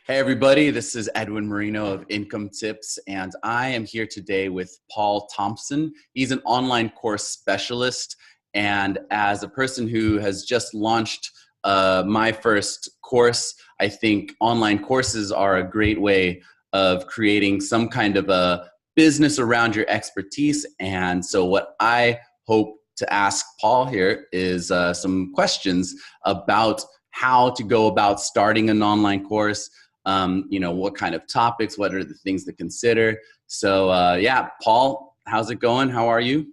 Hey everybody, this is Edwin Marino of IncomeTips, and I am here today with Paul Thomson. He's an online course specialist, and as a person who has just launched my first course, I think online courses are a great way of creating some kind of a business around your expertise. And so what I hope to ask Paul here is some questions about how to go about starting an online course. What kind of topics, what are the things to consider? So yeah, Paul, how's it going? How are you?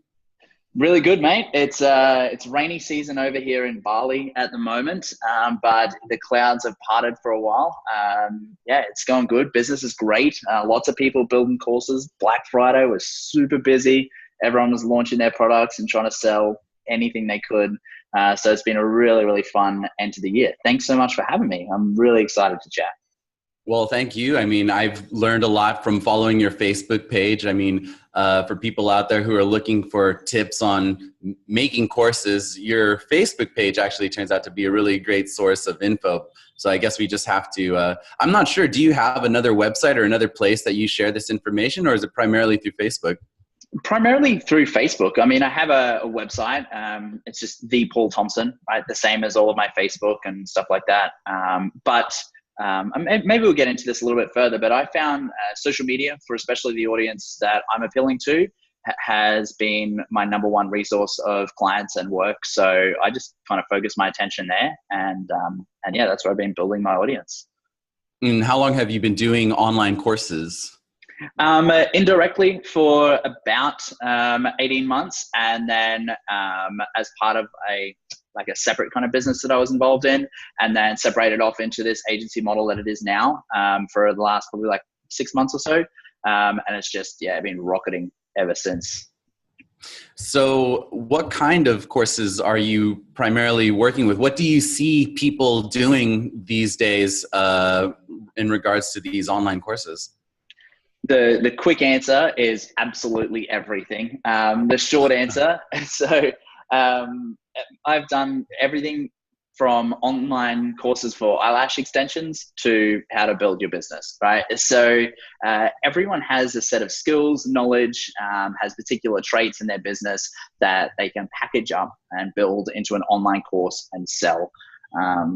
Really good, mate. It's rainy season over here in Bali at the moment, but the clouds have parted for a while. Yeah, it's going good. Business is great. Lots of people building courses. Black Friday was super busy. Everyone was launching their products and trying to sell anything they could. So it's been a really, really fun end to the year. Thanks so much for having me. I'm really excited to chat. Well, thank you. I mean, I've learned a lot from following your Facebook page. I mean, for people out there who are looking for tips on making courses, your Facebook page actually turns out to be a really great source of info. So I guess we just have to, I'm not sure, do you have another website or another place that you share this information, or is it primarily through Facebook? Primarily through Facebook. I mean, I have a website. It's just the Paul Thomson, right? The same as all of my Facebook and stuff like that. Maybe we'll get into this a little bit further, but I found social media, for especially the audience that I'm appealing to, has been my number one resource of clients and work. So I just kind of focus my attention there, and yeah, that's where I've been building my audience. And how long have you been doing online courses? Indirectly for about 18 months, and then as part of a separate kind of business that I was involved in, and then separated off into this agency model that it is now for the last probably 6 months or so. And it's just, yeah, been rocketing ever since. So what kind of courses are you primarily working with? What do you see people doing these days in regards to these online courses? The quick answer is absolutely everything. The short answer, so I've done everything from online courses for eyelash extensions to how to build your business, right? So everyone has a set of skills, knowledge, has particular traits in their business that they can package up and build into an online course and sell.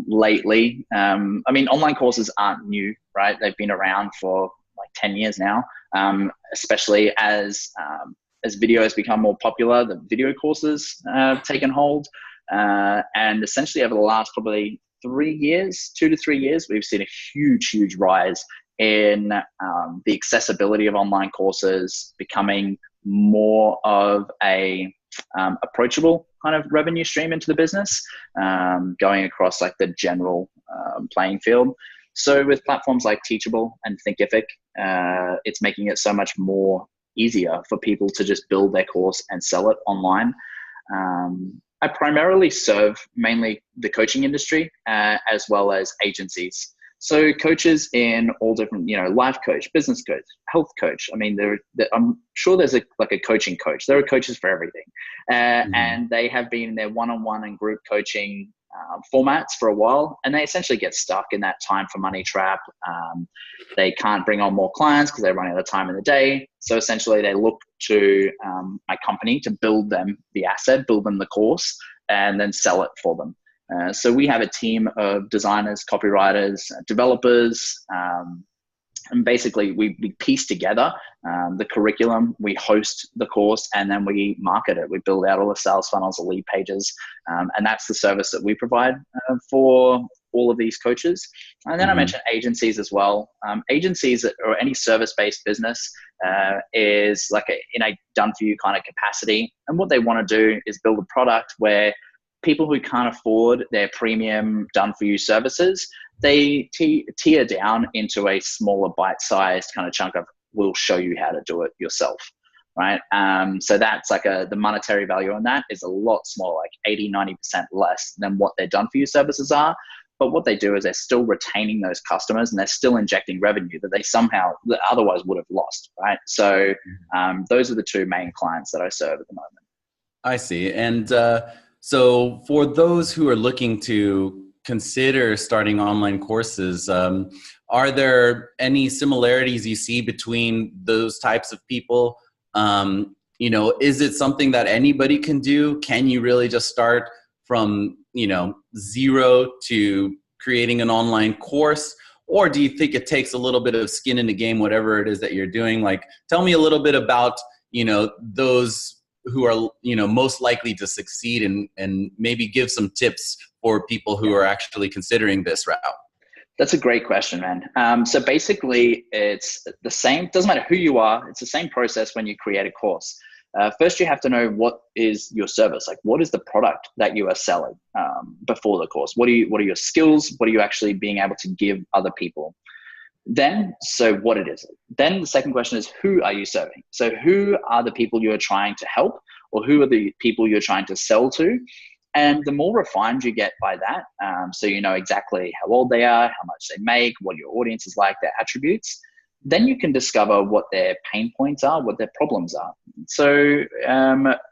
Lately, I mean, online courses aren't new, right? They've been around for 10 years now, especially as video has become more popular. The video courses have taken hold, and essentially over the last probably 3 years, 2 to 3 years, we've seen a huge rise in the accessibility of online courses becoming more of a approachable kind of revenue stream into the business, going across the general playing field. So with platforms like Teachable and Thinkific, it's making it so much more easier for people to just build their course and sell it online. I primarily serve mainly the coaching industry as well as agencies. So coaches in all different, life coach, business coach, health coach. I mean, I'm sure there's a coaching coach. There are coaches for everything. And they have been in their one-on-one and group coaching formats for a while, and they essentially get stuck in that time for money trap. They can't bring on more clients because they're running out of time in the day. So essentially they look to my company to build them the asset, build them the course, and then sell it for them. So we have a team of designers, copywriters, developers, and basically we piece together the curriculum, we host the course, and then we market it. We build out all the sales funnels, the lead pages, and that's the service that we provide for all of these coaches. And then I mentioned agencies as well. Agencies or any service-based business is in a done-for-you kind of capacity. And what they want to do is build a product where people who can't afford their premium done-for-you services, they tier down into a smaller bite-sized kind of chunk of, we'll show you how to do it yourself, right? So that's the monetary value on that is a lot smaller, 80-90% less than what their done-for-you services are. But what they do is they're still retaining those customers, and they're still injecting revenue that they that otherwise would have lost, right? So those are the two main clients that I serve at the moment. I see. And so for those who are looking to consider starting online courses, are there any similarities you see between those types of people? You know, is it something that anybody can do? Can you really just start from, you know, zero to creating an online course? Or do you think it takes a little bit of skin in the game, whatever it is that you're doing? Like, tell me a little bit about, you know, those who are, you know, most likely to succeed, and maybe give some tips for people who are actually considering this route. That's a great question, man. So basically, it's the same. Doesn't matter who you are. It's the same process when you create a course. First, you have to know what is your service. Like, what is the product that you are selling before the course? What are your skills? What are you actually being able to give other people? Then, so what it is. Then the second question is, who are you serving? So who are the people you're trying to help, or who are the people you're trying to sell to? And the more refined you get by that, so you know exactly how old they are, how much they make, what your audience is like, their attributes, then you can discover what their pain points are, what their problems are. So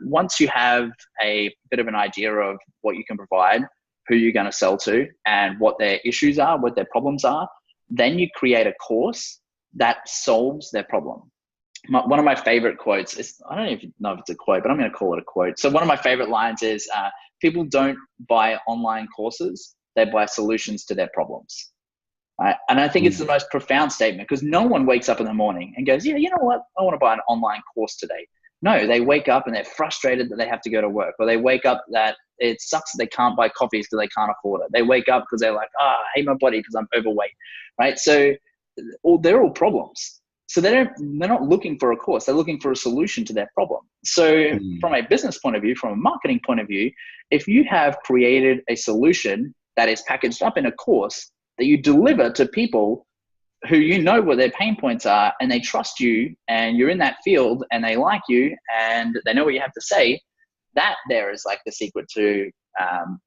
once you have a bit of an idea of what you can provide, who you're going to sell to, and what their issues are, what their problems are, then you create a course that solves their problem. One of my favorite quotes is, I don't even know if it's a quote, but I'm going to call it a quote. So one of my favorite lines is, people don't buy online courses, they buy solutions to their problems. Right? And I think it's the most profound statement, because no one wakes up in the morning and goes, yeah, you know what? I want to buy an online course today. No, they wake up and they're frustrated that they have to go to work, or they wake up that it sucks that they can't buy coffees because they can't afford it. They wake up because they're like, I hate my body because I'm overweight, right? So they're all problems. So they're not looking for a course. They're looking for a solution to their problem. So from a business point of view, from a marketing point of view, if you have created a solution that is packaged up in a course that you deliver to people who you know what their pain points are, and they trust you, and you're in that field, and they like you, and they know what you have to say, that there is like the secret to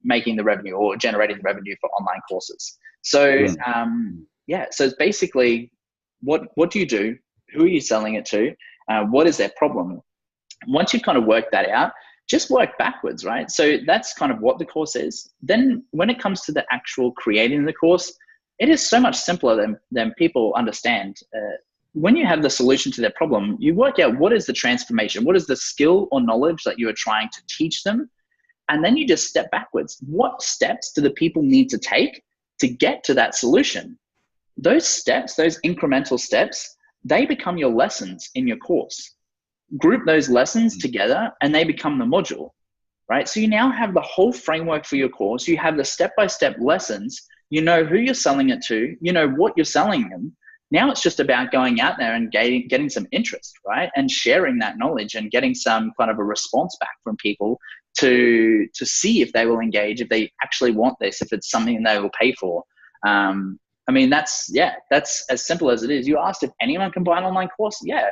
making the revenue, or generating the revenue for online courses. So yeah, so it's basically, what do you do? Who are you selling it to? What is their problem? Once you've kind of worked that out, just work backwards, right? So that's kind of what the course is. Then when it comes to the actual creating the course, it is so much simpler than people understand. When you have the solution to their problem, you work out what is the transformation, what is the skill or knowledge that you are trying to teach them, and then you just step backwards. What steps do the people need to take to get to that solution? Those steps, those incremental steps, they become your lessons in your course. Group those lessons together and they become the module, right? So you now have the whole framework for your course. You have the step-by-step lessons. You know who you're selling it to. You know what you're selling them. Now it's just about going out there and getting some interest, right? And sharing that knowledge and getting some kind of a response back from people to see if they will engage, if they actually want this, if it's something they will pay for. I mean, that's as simple as it is. You asked if anyone can buy an online course. Yeah.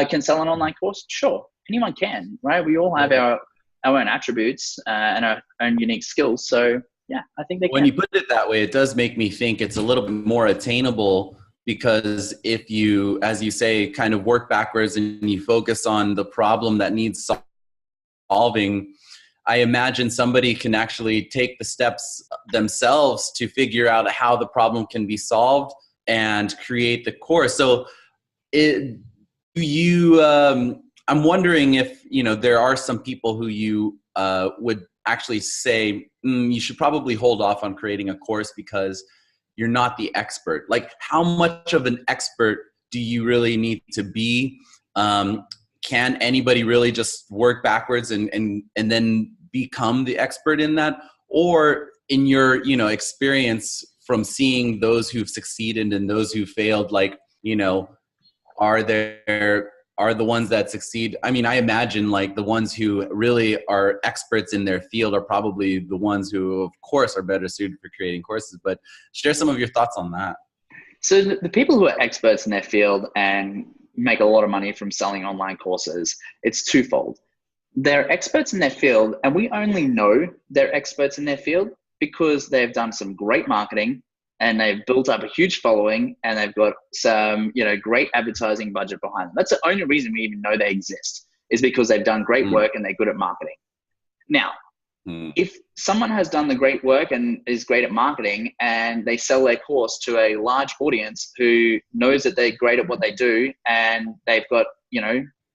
Can sell an online course? Sure. Anyone can, right? We all have our own attributes and our own unique skills. So yeah, I think they can. When you put it that way, it does make me think it's a little bit more attainable, because if you, as you say, kind of work backwards and you focus on the problem that needs solving, I imagine somebody can actually take the steps themselves to figure out how the problem can be solved and create the course. So I'm wondering if, you know, there are some people who you would actually say, you should probably hold off on creating a course because you're not the expert. Like, how much of an expert do you really need to be? Can anybody really just work backwards and then become the expert in that? Or in your, you know, experience from seeing those who've succeeded and those who failed, like, you know, are the ones that succeed? I mean, I imagine like the ones who really are experts in their field are probably the ones who, of course, are better suited for creating courses. But share some of your thoughts on that. So the people who are experts in their field and make a lot of money from selling online courses, it's twofold. They're experts in their field, and we only know they're experts in their field because they've done some great marketing and they've built up a huge following and they've got some, you know, great advertising budget behind them. That's the only reason we even know they exist, is because they've done great work and they're good at marketing. Now, Hmm. If someone has done the great work and is great at marketing and they sell their course to a large audience who knows that they're great at what they do and they've got,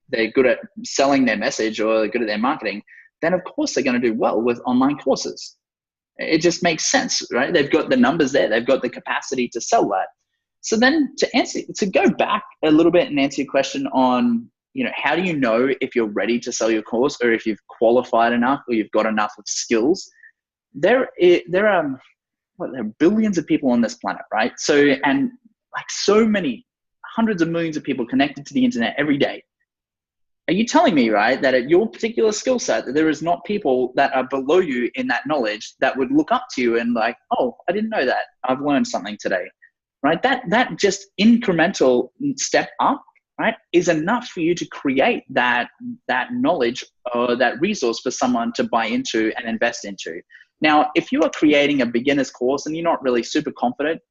they're good at selling their message or they're good at their marketing, then of course they're going to do well with online courses. It just makes sense, right? They've got the numbers there. They've got the capacity to sell that. So then to go back a little bit and answer your question on, how do you know if you're ready to sell your course or if you've qualified enough or you've got enough of skills? There are billions of people on this planet, right? So, and like so many hundreds of millions of people connected to the internet every day. Are you telling me, right, that at your particular skill set, that there is not people that are below you in that knowledge that would look up to you and like, oh, I didn't know that. I've learned something today, right? That just incremental step up, right, is enough for you to create that knowledge or that resource for someone to buy into and invest into. Now, if you are creating a beginner's course and you're not really super confident,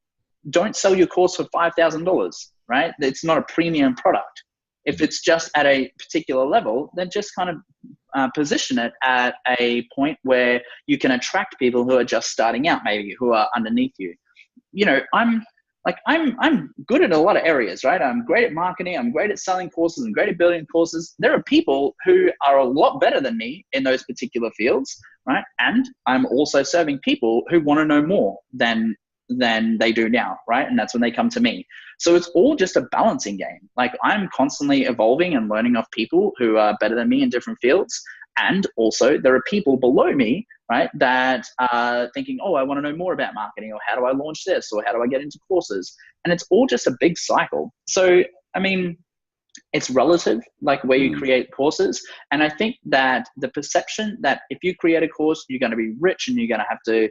don't sell your course for $5,000, right? It's not a premium product. If it's just at a particular level, then just kind of position it at a point where you can attract people who are just starting out, maybe who are underneath you. I'm good at a lot of areas, right? I'm great at marketing. I'm great at selling courses. I'm great at building courses. There are people who are a lot better than me in those particular fields, right? And I'm also serving people who want to know more than they do now, right? And that's when they come to me. So it's all just a balancing game. Like I'm constantly evolving and learning off people who are better than me in different fields. And also there are people below me, right, that are thinking, oh, I want to know more about marketing, or how do I launch this, or how do I get into courses? And it's all just a big cycle. So, I mean, it's relative, like where you create courses. And I think that the perception that if you create a course, you're going to be rich and you're going to have to,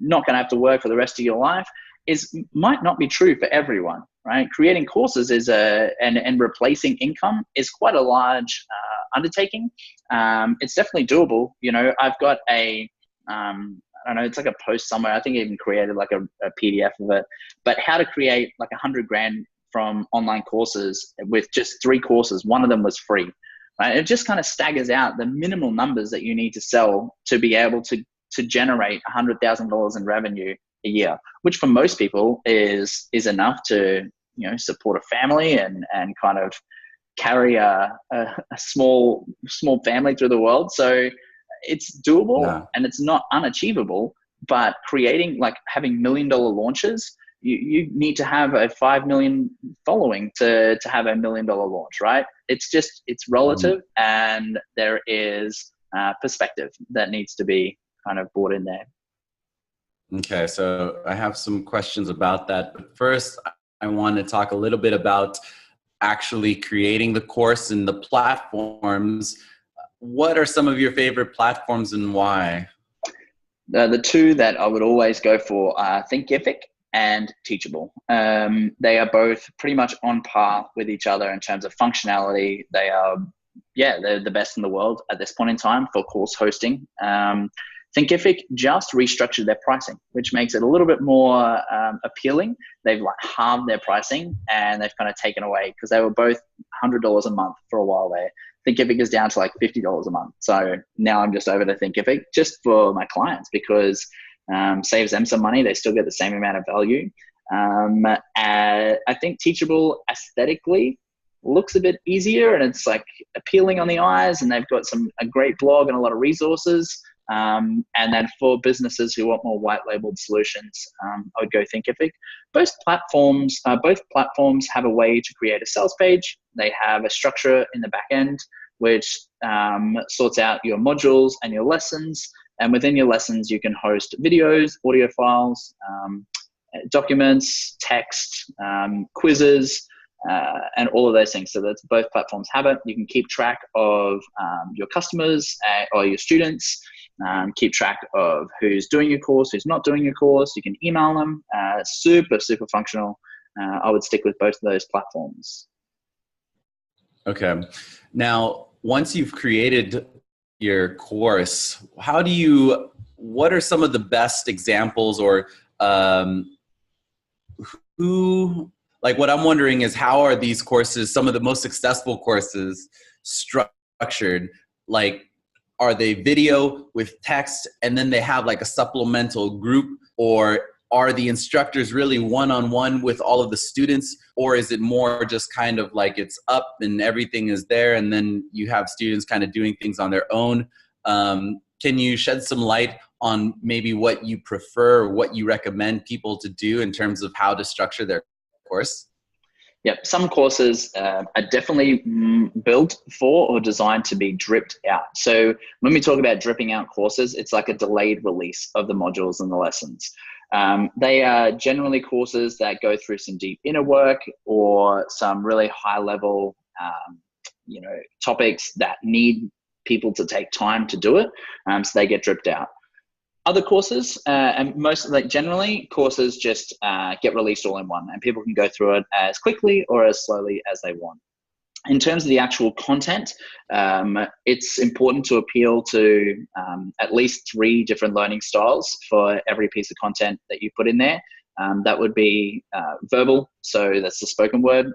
not going to have to work for the rest of your life might not be true for everyone, right? Creating courses is and replacing income is quite a large undertaking. It's definitely doable. I've got I don't know, it's like a post somewhere. I think I even created like a PDF of it, but how to create like $100,000 from online courses with just 3 courses. One of them was free, right? It just kind of staggers out the minimal numbers that you need to sell to be able to generate $100,000 in revenue a year, which for most people is enough to, support a family and kind of carry a small family through the world. So it's doable and it's not unachievable, but having $1 million launches, you need to have a 5 million following to have $1 million launch, right? It's relative, and there is perspective that needs to be kind of brought in there. Okay, so I have some questions about that. But first, I want to talk a little bit about actually creating the course and the platforms. What are some of your favorite platforms and why? The 2 that I would always go for are Thinkific and Teachable. They are both pretty much on par with each other in terms of functionality. They are, they're the best in the world at this point in time for course hosting. Thinkific just restructured their pricing, which makes it a little bit more appealing. They've halved their pricing and they've kind of taken away, because they were both $100 a month for a while there. Thinkific is down to like $50 a month. So now I'm just over to Thinkific just for my clients, because saves them some money. They still get the same amount of value. I think Teachable aesthetically looks a bit easier and it's like appealing on the eyes, and they've got a great blog and a lot of resources. And then for businesses who want more white labeled solutions, I would go Thinkific. Both platforms have a way to create a sales page. They have a structure in the back end, which sorts out your modules and your lessons. And within your lessons, you can host videos, audio files, documents, text, quizzes, and all of those things. So that's both platforms have it. You can keep track of your customers or your students. Keep track of who's doing your course, who's not doing your course. You can email them. Super functional. I would stick with both of those platforms. Okay. Now, once you've created your course, what are some of the best examples, or what I'm wondering is, how are these courses, some of the most successful courses, structured? Like, are they video with text and then they have like a supplemental group, or are the instructors really one-on-one with all of the students, or is it more just kind of like it's up and everything is there and then you have students kind of doing things on their own? Can you shed some light on maybe what you prefer or what you recommend people to do in terms of how to structure their course? Yep, some courses are definitely built for or designed to be dripped out. So when we talk about dripping out courses, it's like a delayed release of the modules and the lessons. They are generally courses that go through some deep inner work or some really high level, topics that need people to take time to do it. So they get dripped out. Other courses, and most generally courses just get released all in one, and people can go through it as quickly or as slowly as they want. In terms of the actual content, it's important to appeal to at least 3 different learning styles for every piece of content that you put in there. That would be verbal, so that's the spoken word,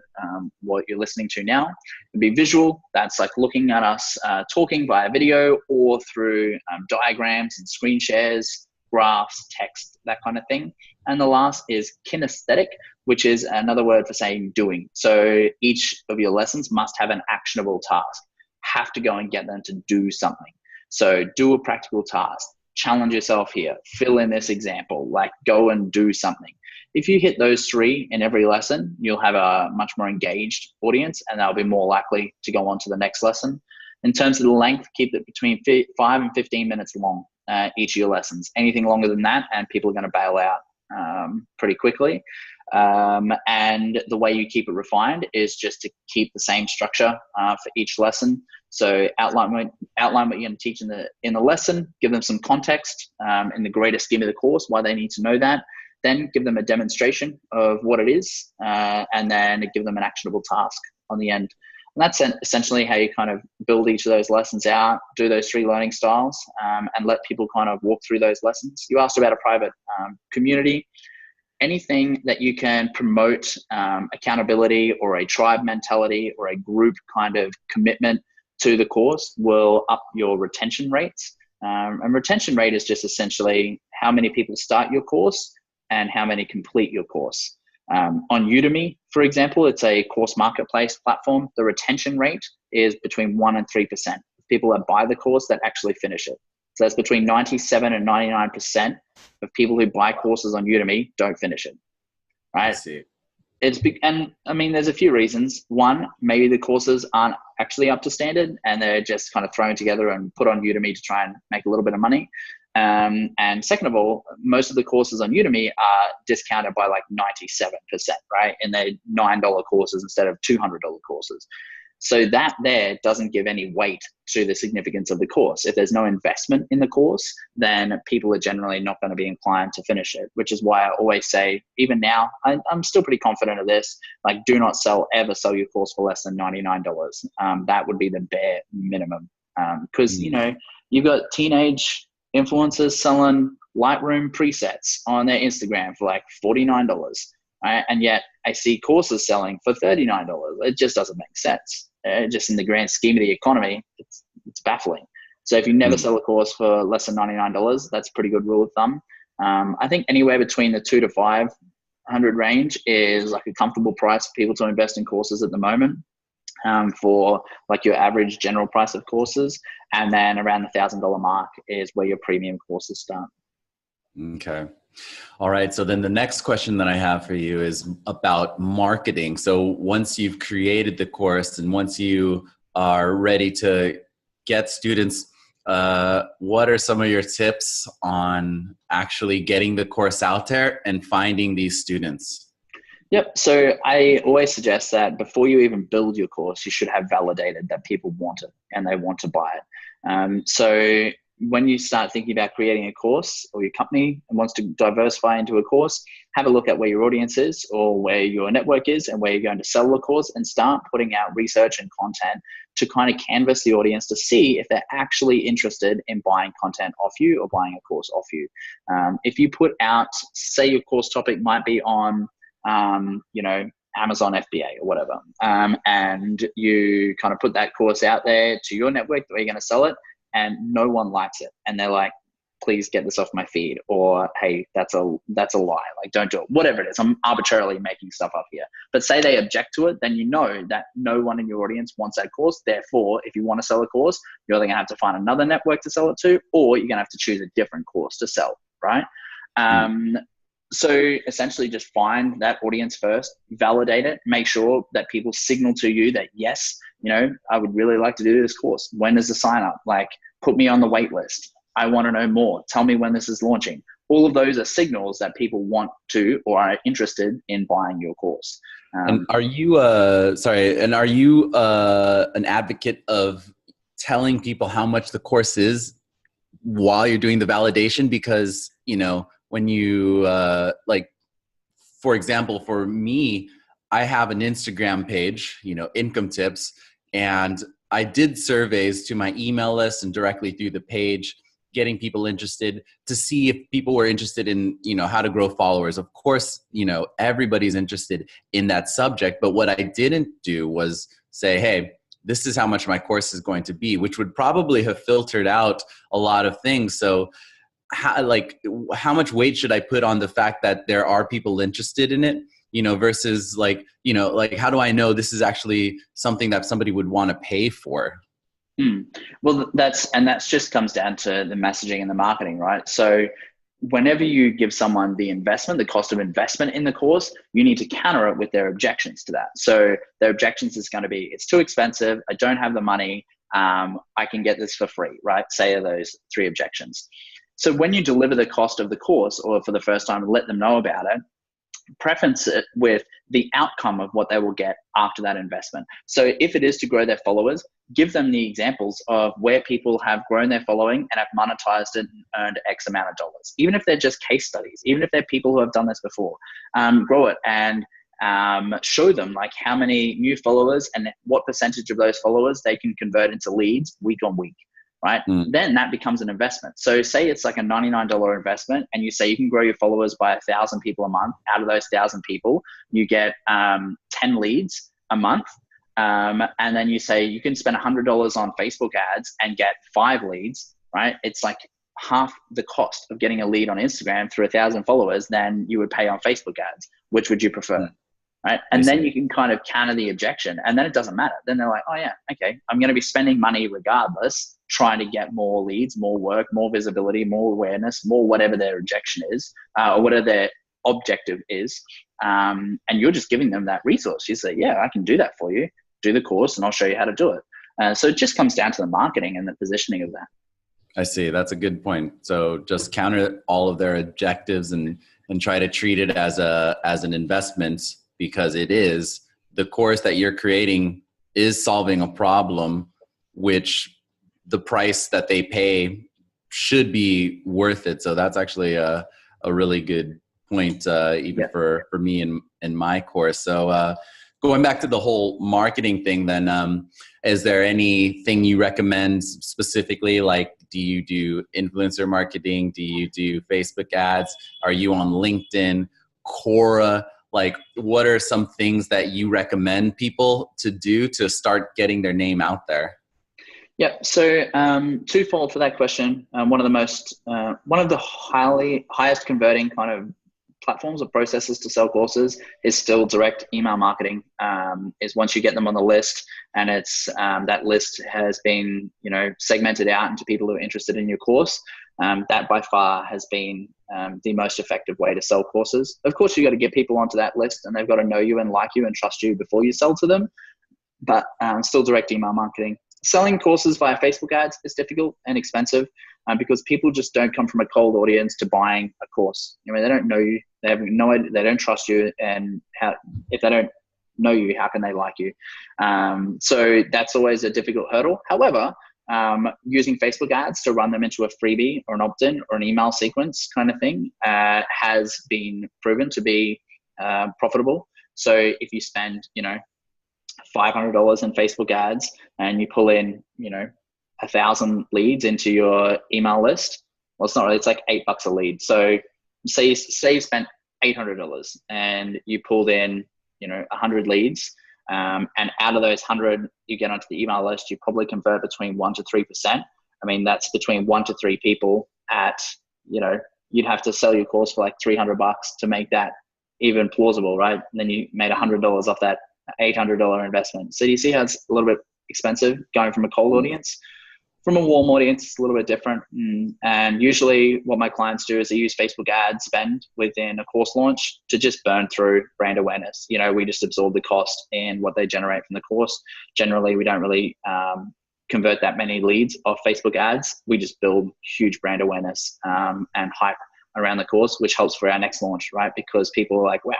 what you're listening to now. It'd be visual, that's like looking at us talking via video or through diagrams and screen shares, graphs, text, that kind of thing. And the last is kinesthetic, which is another word for saying doing. So each of your lessons must have an actionable task. Have to go and get them to do something. So do a practical task. Challenge yourself here, fill in this example, like go and do something. If you hit those 3 in every lesson, you'll have a much more engaged audience and they'll be more likely to go on to the next lesson. In terms of the length, keep it between 5 and 15 minutes long, each of your lessons. Anything longer than that and people are going to bail out pretty quickly. And the way you keep it refined is just to keep the same structure for each lesson. So outline what you're going to teach in the lesson, give them some context in the greater scheme of the course, why they need to know that. Then give them a demonstration of what it is, and then give them an actionable task on the end. And that's essentially how you kind of build each of those lessons out, do those 3 learning styles, and let people kind of walk through those lessons. You asked about a private community. Anything that you can promote accountability or a tribe mentality or a group kind of commitment to the course will up your retention rates. And retention rate is just essentially how many people start your course and how many complete your course. On Udemy, for example, it's a course marketplace platform. The retention rate is between 1% and 3%. People that buy the course that actually finish it. So that's between 97 and 99% of people who buy courses on Udemy don't finish it, right? I see. And I mean, there's a few reasons. One, maybe the courses aren't actually up to standard and they're just kind of thrown together and put on Udemy to try and make a little bit of money. And second of all, most of the courses on Udemy are discounted by like 97%, right? And they're $9 courses instead of $200 courses. So that there doesn't give any weight to the significance of the course. If there's no investment in the course, then people are generally not going to be inclined to finish it, which is why I always say, even now, I'm still pretty confident of this, like do not ever sell your course for less than $99. That would be the bare minimum. Because, you've got teenage influencers selling Lightroom presets on their Instagram for like $49. Right? And yet I see courses selling for $39. It just doesn't make sense. Just in the grand scheme of the economy, it's baffling. So if you never sell a course for less than $99, that's a pretty good rule of thumb. I think anywhere between the $200 to $500 range is like a comfortable price for people to invest in courses at the moment. For like your average general price of courses, and then around the $1,000 mark is where your premium courses start. Okay. All right. So then the next question that I have for you is about marketing. So once you've created the course and once you are ready to get students, what are some of your tips on actually getting the course out there and finding these students? Yep. So I always suggest that before you even build your course, you should have validated that people want it and they want to buy it. So when you start thinking about creating a course, or your company wants to diversify into a course, have a look at where your audience is or where your network is and where you're going to sell the course, and start putting out research and content to kind of canvas the audience to see if they're actually interested in buying content off you or buying a course off you. If you put out, say your course topic might be on, Amazon FBA or whatever, and you kind of put that course out there to your network, the way you're going to sell it, and no one likes it. And they're like, please get this off my feed, or hey, that's a lie, like don't do it, whatever it is. I'm arbitrarily making stuff up here, but say they object to it, then you know that no one in your audience wants that course. Therefore, if you want to sell a course, you're either gonna have to find another network to sell it to, or you're gonna have to choose a different course to sell, right? So essentially just find that audience first, validate it, make sure that people signal to you that yes, I would really like to do this course. When is the sign up? Like, put me on the wait list. I want to know more. Tell me when this is launching. All of those are signals that people want to or are interested in buying your course. And are you an advocate of telling people how much the course is while you're doing the validation? Because, when you, for example, for me, I have an Instagram page, IncomeTips, and I did surveys to my email list and directly through the page, getting people interested to see if people were interested in, how to grow followers. Of course, everybody's interested in that subject, but what I didn't do was say, hey, this is how much my course is going to be, which would probably have filtered out a lot of things. So how much weight should I put on the fact that there are people interested in it, versus how do I know this is actually something that somebody would want to pay for? Well, that's just comes down to the messaging and the marketing, right? So whenever you give someone the cost of investment in the course, you need to counter it with their objections to that. So their objections is going to be, it's too expensive, I don't have the money, I can get this for free, right? Say are those three objections. So when you deliver the cost of the course, or for the first time, let them know about it, preference it with the outcome of what they will get after that investment. So if it is to grow their followers, give them the examples of where people have grown their following and have monetized it and earned X amount of dollars. Even if they're just case studies, even if they're people who have done this before, grow it and show them like how many new followers and what percentage of those followers they can convert into leads week on week. Right? Then that becomes an investment. So say it's like a $99 investment, and you say you can grow your followers by 1,000 people a month. Out of those 1,000 people, you get 10 leads a month. And then you say you can spend $100 on Facebook ads and get 5 leads, right? It's like half the cost of getting a lead on Instagram through 1,000 followers than you would pay on Facebook ads. Which would you prefer? Right. And then you can kind of counter the objection, and then it doesn't matter. Then they're like, oh yeah, okay, I'm going to be spending money regardless, trying to get more leads, more work, more visibility, more awareness, more whatever their objection is, or whatever their objective is. And you're just giving them that resource. You say, yeah, I can do that for you. Do the course and I'll show you how to do it. So it just comes down to the marketing and the positioning of that. I see. That's a good point. So just counter all of their objectives and try to treat it as an investment, because it is. The course that you're creating is solving a problem, which the price that they pay should be worth it. So that's actually a really good point, even for me in my course. So going back to the whole marketing thing, then is there anything you recommend specifically? Like, do you do influencer marketing? Do you do Facebook ads? Are you on LinkedIn, Quora? Like, what are some things that you recommend people to do to start getting their name out there? Yeah, so twofold for that question. One of the highest converting kind of platforms or processes to sell courses is still direct email marketing. Is once you get them on the list, and it's that list has been segmented out into people who are interested in your course. That by far has been the most effective way to sell courses. Of course, you got to get people onto that list, and they've got to know you and like you and trust you before you sell to them. But still direct email marketing. Selling courses via Facebook ads is difficult and expensive because people just don't come from a cold audience to buying a course. They don't know you. They have no idea. They don't trust you. And if they don't know you, how can they like you? So that's always a difficult hurdle. However, using Facebook ads to run them into a freebie or an opt-in or an email sequence kind of thing has been proven to be profitable. So if you spend, $500 in Facebook ads and you pull in, 1,000 leads into your email list, well, it's not really, it's like $8 a lead. So say you spent $800 and you pulled in, 100 leads. And out of those 100 you get onto the email list, you probably convert between 1% to 3%. I mean, that's between 1 to 3 people at, you'd have to sell your course for like $300 to make that even plausible, right? And then you made $100 off that $800 investment. So you see how it's a little bit expensive going from a cold audience. From a warm audience, it's a little bit different. And usually what my clients do is they use Facebook ad spend within a course launch to just burn through brand awareness. We just absorb the cost and what they generate from the course. Generally, we don't really convert that many leads off Facebook ads. We just build huge brand awareness and hype around the course, which helps for our next launch, right? Because people are like, wow,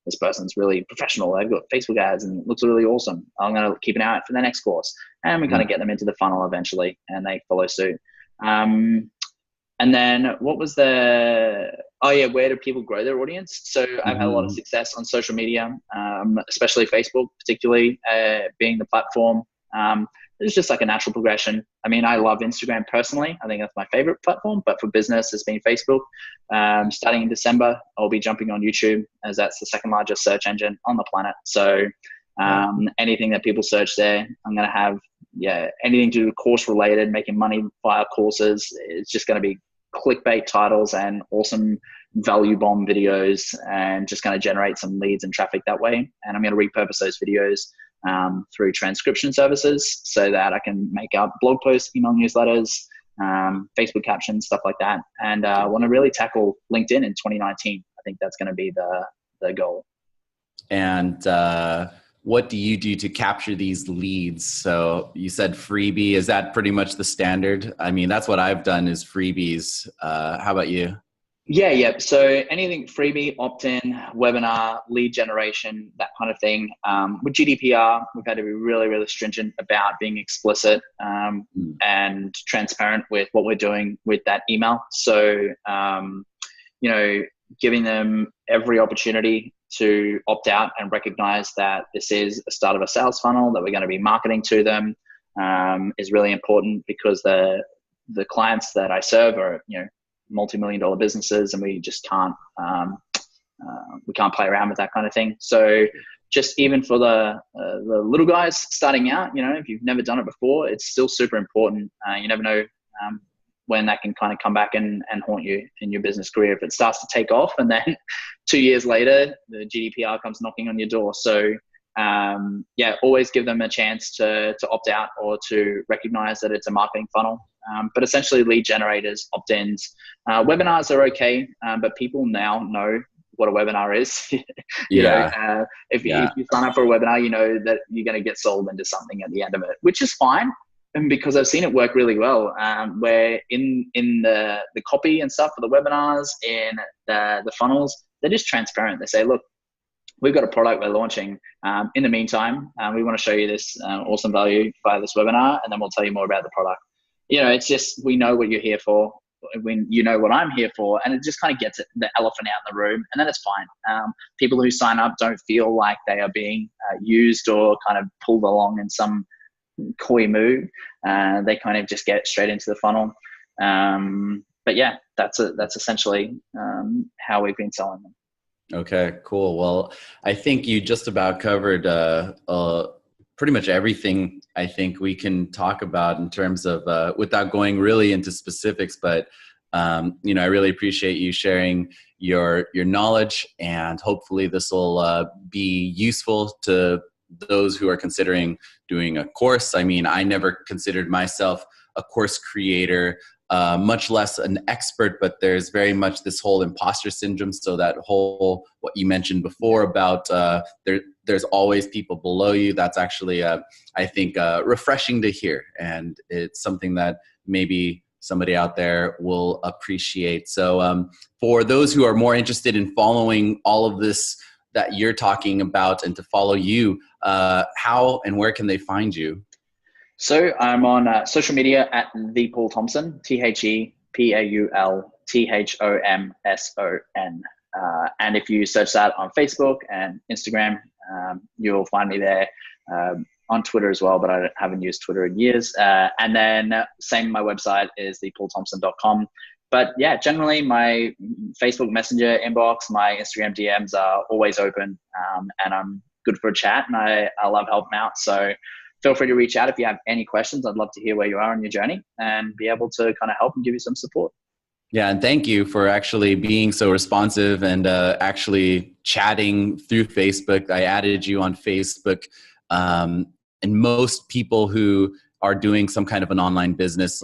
this person's really professional. They've got Facebook ads and it looks really awesome. I'm going to keep an eye out for the next course. And we kind of get them into the funnel eventually and they follow suit. And then what was where do people grow their audience? So I've had a lot of success on social media, especially Facebook, particularly being the platform. It's just like a natural progression. I mean, I love Instagram personally. I think that's my favorite platform, but for business, it's been Facebook. Starting in December, I'll be jumping on YouTube as that's the second largest search engine on the planet. So anything that people search there, I'm going to have, anything to do with course related, making money via courses. It's just going to be clickbait titles and awesome value bomb videos and just going to generate some leads and traffic that way. And I'm going to repurpose those videos through transcription services so that I can make up blog posts, email newsletters, Facebook captions, stuff like that. And I want to really tackle LinkedIn in 2019. I think that's going to be the goal. And what do you do to capture these leads? So you said freebie. Is that pretty much the standard? I mean, that's what I've done is freebies. How about you? Yeah. So anything freebie, opt-in, webinar, lead generation, that kind of thing. With GDPR, we've had to be really, really stringent about being explicit and transparent with what we're doing with that email. So, giving them every opportunity to opt out and recognize that this is a start of a sales funnel, that we're going to be marketing to them is really important because the clients that I serve are, multi-million-dollar businesses, and we just can't play around with that kind of thing. So just even for the little guys starting out, if you've never done it before, it's still super important. You never know when that can kind of come back and haunt you in your business career if it starts to take off, and then 2 years later the GDPR comes knocking on your door. So always give them a chance to opt out or to recognize that it's a marketing funnel. But essentially lead generators, opt-ins, webinars are okay, but people now know what a webinar is. If you sign up for a webinar, you know that you're going to get sold into something at the end of it, which is fine. And because I've seen it work really well, where in the copy and stuff for the webinars, in the funnels, they're just transparent. They say, look, we've got a product we're launching. In the meantime, we want to show you this awesome value via this webinar, and then we'll tell you more about the product. It's just, we know what you're here for, when you know what I'm here for, and it just kind of gets the elephant out in the room, and then it's fine. People who sign up don't feel like they are being used or kind of pulled along in some coy move. They kind of just get straight into the funnel. But yeah, that's essentially how we've been selling them. Okay, cool. Well, I think you just about covered pretty much everything I think we can talk about in terms of without going really into specifics, but I really appreciate you sharing your knowledge, and hopefully this will be useful to those who are considering doing a course. I mean, I never considered myself a course creator, much less an expert, but there's very much this whole imposter syndrome. So that whole, what you mentioned before about there's always people below you. That's actually, I think, refreshing to hear. And it's something that maybe somebody out there will appreciate. So for those who are more interested in following all of this that you're talking about and to follow you, how and where can they find you? So I'm on social media at the Paul Thomson, ThePaulThomson. And if you search that on Facebook and Instagram, you'll find me there. On Twitter as well, but I haven't used Twitter in years. And then same, my website is thepaulthompson.com. But yeah, generally my Facebook Messenger inbox, my Instagram DMs are always open, and I'm good for a chat, and I love helping out. So feel free to reach out if you have any questions. I'd love to hear where you are on your journey and be able to kind of help and give you some support. Yeah, and thank you for actually being so responsive and actually chatting through Facebook. I added you on Facebook, and most people who are doing some kind of an online business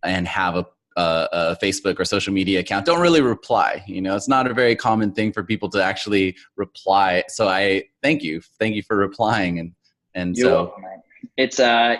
and have a Facebook or social media account don't really reply. You know, it's not a very common thing for people to actually reply. So I thank you for replying, and You're so welcome, mate. It's I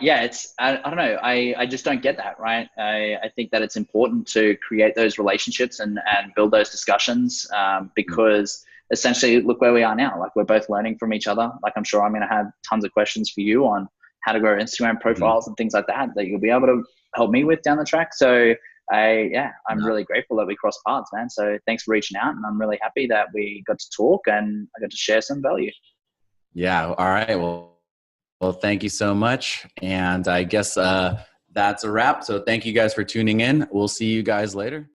don't know. I just don't get that, right? I think that it's important to create those relationships and build those discussions, because essentially look where we are now. Like, we're both learning from each other. Like, I'm sure I'm going to have tons of questions for you on how to grow Instagram profiles and things like that you'll be able to help me with down the track. So I'm really grateful that we crossed paths, man. So thanks for reaching out, and I'm really happy that we got to talk and I got to share some value. yeah. All right. Well, thank you so much. And I guess that's a wrap. So thank you guys for tuning in. We'll see you guys later.